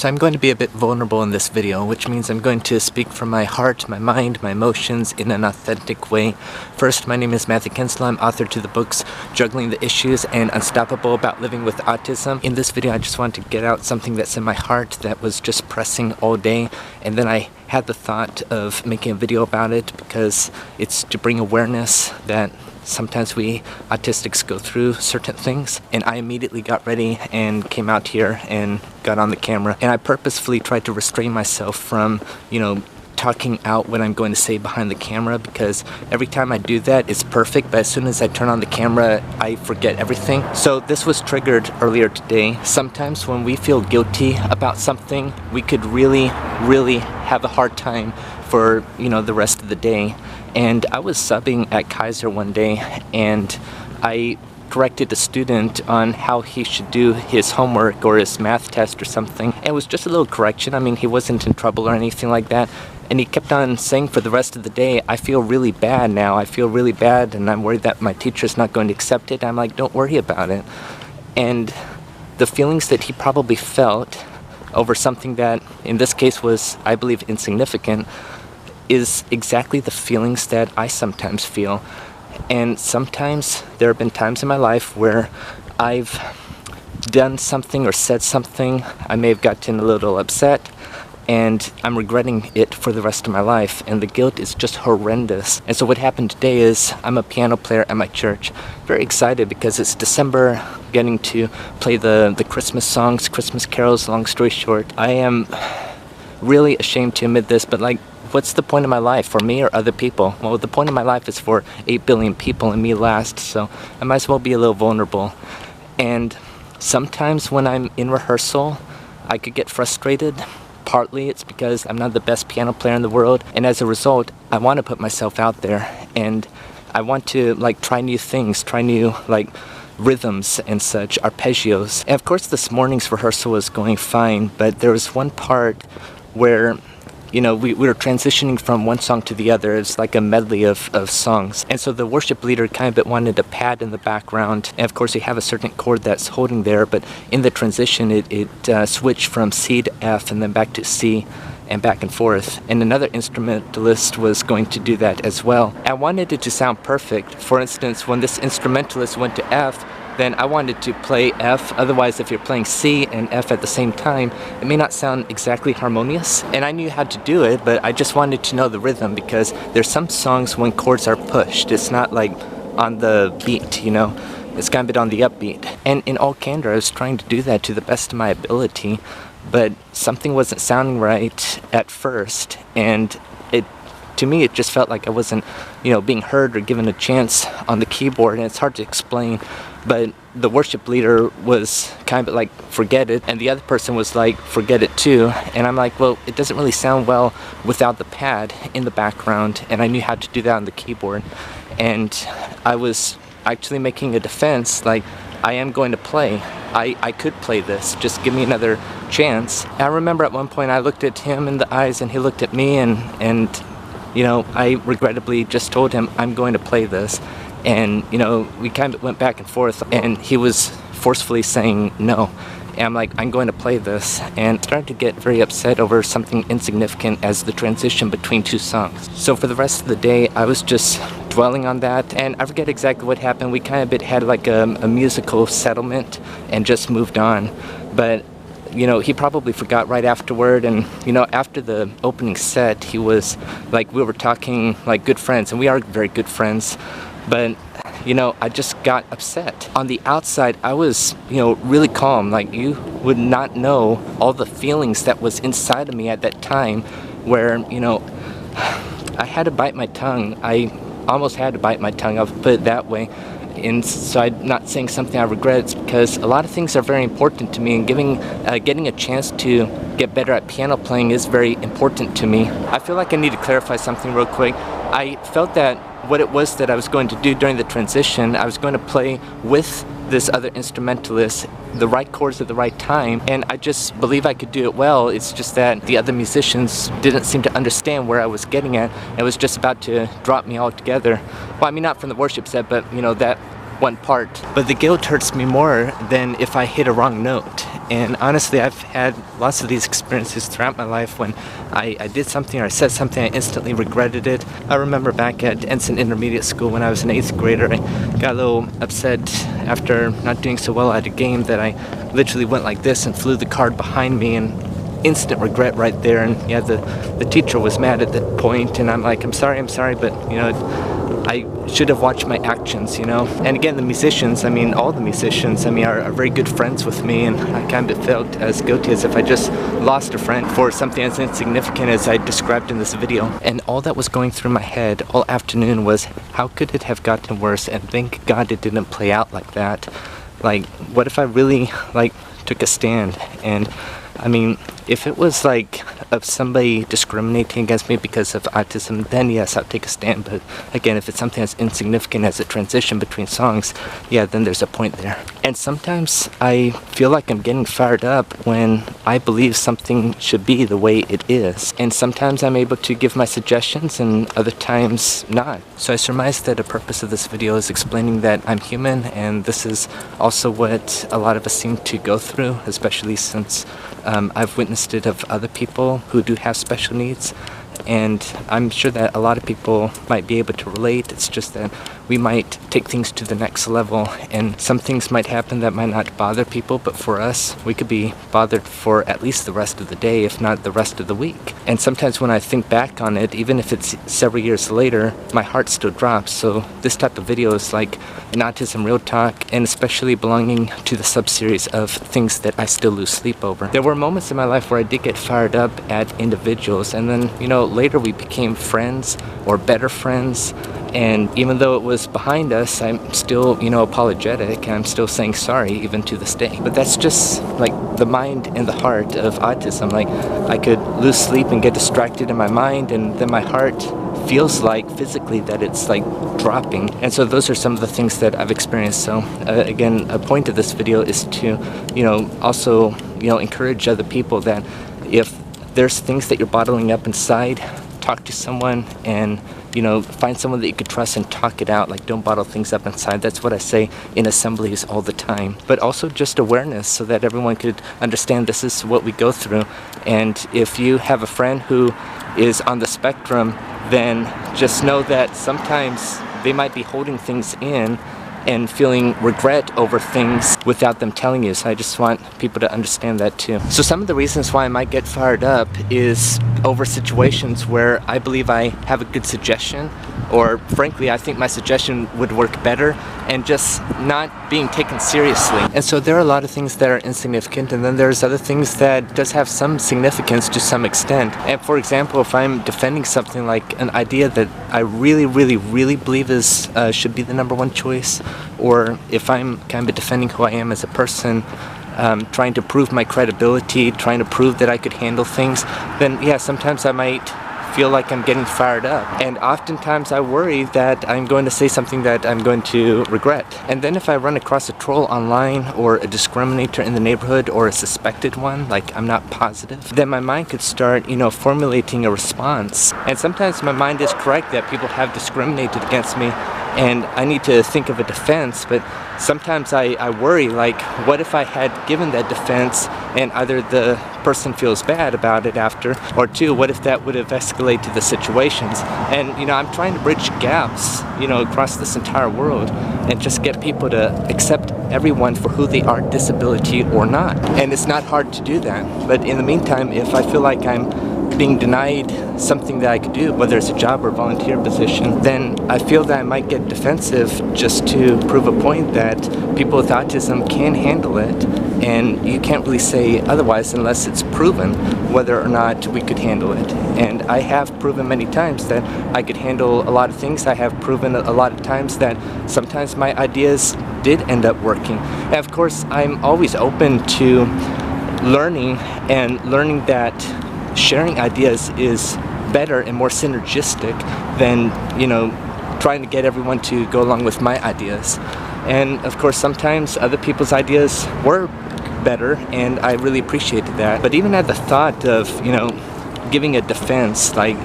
So I'm going to be a bit vulnerable in this video, which means I'm going to speak from my heart, my mind, my emotions in an authentic way. First, my name is 𝐬𝐻𝐫𝐿. I'm author to the books Juggling the Issues and Unstoppable About Living with Autism. In this video, I just want to get out something that's in my heart that was just pressing all day, and then I had the thought of making a video about it because it's to bring awareness that sometimes we autistics go through certain things. And I immediately got ready and came out here and got on the camera, and I purposefully tried to restrain myself from, talking out what I'm going to say behind the camera, because every time I do that it's perfect, but as soon as I turn on the camera I forget everything. So this was triggered earlier today. Sometimes when we feel guilty about something, we could really have a hard time for the rest of the day. And I was subbing at 𝐬𝐻𝐫𝐿 one day, and I corrected a student on how he should do his homework or his math test or something. And it was just a little correction. I mean, he wasn't in trouble or anything like that. And he kept on saying for the rest of the day, I feel really bad now. I feel really bad, and I'm worried that my teacher's not going to accept it. I'm like, don't worry about it. And the feelings that he probably felt over something that in this case was, I believe, insignificant, is exactly the feelings that I sometimes feel. And sometimes there have been times in my life where I've done something or said something, I may have gotten a little upset, and I'm regretting it for the rest of my life, and the guilt is just horrendous. And so what happened today is I'm a piano player at my church, very excited because it's December, getting to play the Christmas songs, Christmas carols. Long story short, I am really ashamed to admit this, but what's the point of my life, for me or other people? Well, the point of my life is for 8 billion people and me last, so I might as well be a little vulnerable. And sometimes when I'm in rehearsal, I could get frustrated. Partly it's because I'm not the best piano player in the world, and as a result, I want to put myself out there, and I want to try new things, try new rhythms and such, arpeggios. And of course this morning's rehearsal was going fine, but there was one part where we were transitioning from one song to the other. It's like a medley of songs. And so the worship leader kind of wanted a pad in the background. And of course, you have a certain chord that's holding there, but in the transition, it switched from C to F and then back to C and back and forth. And another instrumentalist was going to do that as well. I wanted it to sound perfect. For instance, when this instrumentalist went to F, then I wanted to play F. Otherwise, if you're playing C and F at the same time, it may not sound exactly harmonious. And I knew how to do it, but I just wanted to know the rhythm, because there's some songs when chords are pushed, it's not on the beat, it's kind of a bit on the upbeat. And in all candor, I was trying to do that to the best of my ability, but something wasn't sounding right at first, and to me, it just felt like I wasn't, being heard or given a chance on the keyboard, and it's hard to explain. But the worship leader was kind of forget it, and the other person was forget it too. And I'm like, well, it doesn't really sound well without the pad in the background, and I knew how to do that on the keyboard. And I was actually making a defense, I am going to play. I could play this, just give me another chance. And I remember at one point I looked at him in the eyes, and he looked at me, and I regrettably just told him, I'm going to play this. And, we kind of went back and forth, and he was forcefully saying no. And I'm like, I'm going to play this. And started to get very upset over something insignificant as the transition between two songs. So for the rest of the day, I was just dwelling on that. And I forget exactly what happened. We kind of had a musical settlement and just moved on. But he probably forgot right afterward, and after the opening set, he was we were talking like good friends, and we are very good friends, but I just got upset. On the outside, I was really calm. You would not know all the feelings that was inside of me at that time, where I had to bite my tongue. I almost had to bite my tongue, I'll put it that way. And so I'm not saying something I regret. It's because a lot of things are very important to me, and getting a chance to get better at piano playing is very important to me. I feel like I need to clarify something real quick. I felt that what it was that I was going to do during the transition, I was going to play with this other instrumentalist the right chords at the right time, and I just believe I could do it well. It's just that the other musicians didn't seem to understand where I was getting at. It was just about to drop me altogether. Well, I mean, not from the worship set, but that one part. But the guilt hurts me more than if I hit a wrong note. And honestly, I've had lots of these experiences throughout my life when I did something or I said something, I instantly regretted it. I remember back at 𝐬𝐮𝐬𝐜𝐫𝐢𝐻 Intermediate School when I was an 8th grader, I got a little upset after not doing so well at a game that I literally went like this and flew the card behind me, and instant regret right there. And yeah, the teacher was mad at that point, and I'm like, I'm sorry, but you know, I should have watched my actions, you know. And again, the musicians, I mean, all the musicians, I mean, are very good friends with me, and I kind of felt as guilty as if I just lost a friend for something as insignificant as I described in this video. And all that was going through my head all afternoon was, how could it have gotten worse? And thank God it didn't play out like that. Like, what if I really, like, took a stand? And I mean, if it was like of somebody discriminating against me because of autism, then yes, I'll take a stand. But again, if it's something as insignificant as a transition between songs, yeah, then there's a point there. And sometimes I feel like I'm getting fired up when I believe something should be the way it is. And sometimes I'm able to give my suggestions and other times not. So I surmise that the purpose of this video is explaining that I'm human, and this is also what a lot of us seem to go through, especially since I've witnessed it of other people who do have special needs, and I'm sure that a lot of people might be able to relate. It's just that we might take things to the next level, and some things might happen that might not bother people, but for us, we could be bothered for at least the rest of the day, if not the rest of the week. And sometimes when I think back on it, even if it's several years later, my heart still drops. So this type of video is like an Autism Real Talk, and especially belonging to the sub-series of things that I still lose sleep over. There were moments in my life where I did get fired up at individuals, and then, you know, later we became friends or better friends. And even though it was behind us, I'm still, you know, apologetic, and I'm still saying sorry even to this day. But that's just like the mind and the heart of autism. Like, I could lose sleep and get distracted in my mind, and then my heart feels like physically that it's like dropping. And so those are some of the things that I've experienced. So again, a point of this video is to, you know, also, you know, encourage other people that if there's things that you're bottling up inside, talk to someone, and you know, find someone that you could trust and talk it out. Like, don't bottle things up inside. That's what I say in assemblies all the time. But also just awareness, so that everyone could understand this is what we go through. And if you have a friend who is on the spectrum, then just know that sometimes they might be holding things in and feeling regret over things without them telling you. So I just want people to understand that too. So some of the reasons why I might get fired up is over situations where I believe I have a good suggestion, or frankly I think my suggestion would work better, and just not being taken seriously. And so there are a lot of things that are insignificant, and then there's other things that does have some significance to some extent. And for example, if I'm defending something like an idea that I really believe is should be the #1 choice, or if I'm kind of defending who I am as a person, trying to prove my credibility, trying to prove that I could handle things, then yeah, sometimes I might feel like I'm getting fired up. And oftentimes I worry that I'm going to say something that I'm going to regret. And then if I run across a troll online, or a discriminator in the neighborhood, or a suspected one, like I'm not positive, then my mind could start, you know, formulating a response. And sometimes my mind is correct that people have discriminated against me, and I need to think of a defense, but sometimes I worry, like, what if I had given that defense and either the person feels bad about it after, or two, what if that would have escalated the situations? And, you know, I'm trying to bridge gaps, you know, across this entire world, and just get people to accept everyone for who they are, disability or not. And it's not hard to do that. But in the meantime, if I feel like I'm being denied something that I could do, whether it's a job or volunteer position, then I feel that I might get defensive just to prove a point that people with autism can handle it, and you can't really say otherwise unless it's proven whether or not we could handle it. And I have proven many times that I could handle a lot of things. I have proven a lot of times that sometimes my ideas did end up working. And of course, I'm always open to learning, and learning that sharing ideas is better and more synergistic than, you know, trying to get everyone to go along with my ideas. And of course, sometimes other people's ideas were better, and I really appreciated that. But even at the thought of, you know, giving a defense, like,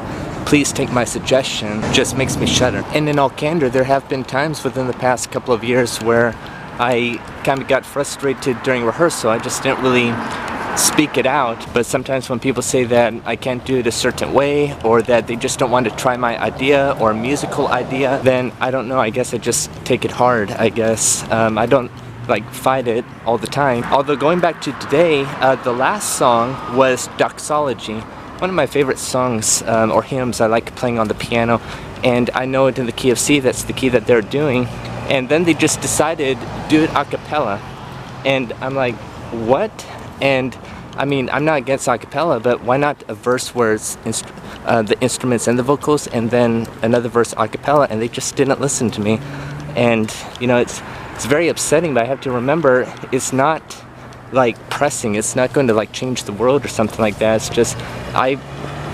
please take my suggestion, just makes me shudder. And in all candor, there have been times within the past couple of years where I kind of got frustrated during rehearsal. I just didn't really speak it out. But sometimes when people say that I can't do it a certain way, or that they just don't want to try my idea or musical idea, then I don't know, I guess I just take it hard, I guess. I don't like fight it all the time. Although going back to today, the last song was 𝐷oxology. One of my favorite songs or hymns I like playing on the piano, and I know it in the key of C, that's the key that they're doing, and then they just decided do it a cappella, and I'm like, what? And I mean, I'm not against a cappella, but why not a verse where it's the instruments and the vocals, and then another verse a cappella? And they just didn't listen to me, and you know, it's very upsetting. But I have to remember, it's not like pressing, it's not going to like change the world or something like that. It's just I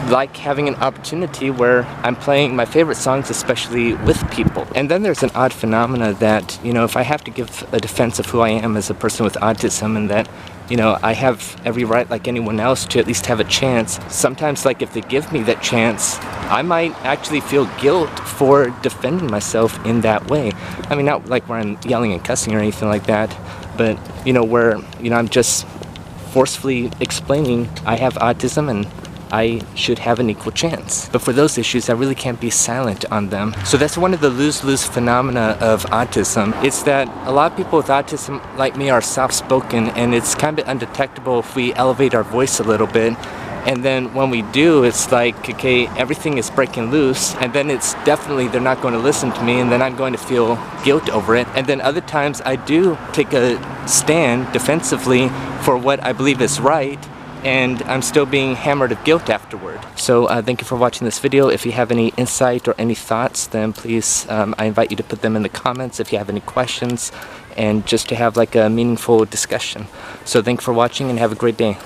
like having an opportunity where I'm playing my favorite songs, especially with people. And then there's an odd phenomena that, you know, if I have to give a defense of who I am as a person with autism, and that, you know, I have every right like anyone else to at least have a chance. Sometimes, like, if they give me that chance, I might actually feel guilt for defending myself in that way. I mean, not like where I'm yelling and cussing or anything like that, but, you know, where, you know, I'm just forcefully explaining I have autism and I should have an equal chance. But for those issues, I really can't be silent on them. So that's one of the lose-lose phenomena of autism. It's that a lot of people with autism like me are soft-spoken, and it's kind of undetectable if we elevate our voice a little bit. And then when we do, it's like, okay, everything is breaking loose, and then it's definitely they're not going to listen to me, and then I'm going to feel guilt over it. And then other times I do take a stand defensively for what I believe is right, and I'm still being hammered of guilt afterward. So thank you for watching this video. If you have any insight or any thoughts, then please, I invite you to put them in the comments if you have any questions, and just to have like a meaningful discussion. So thank you for watching, and have a great day.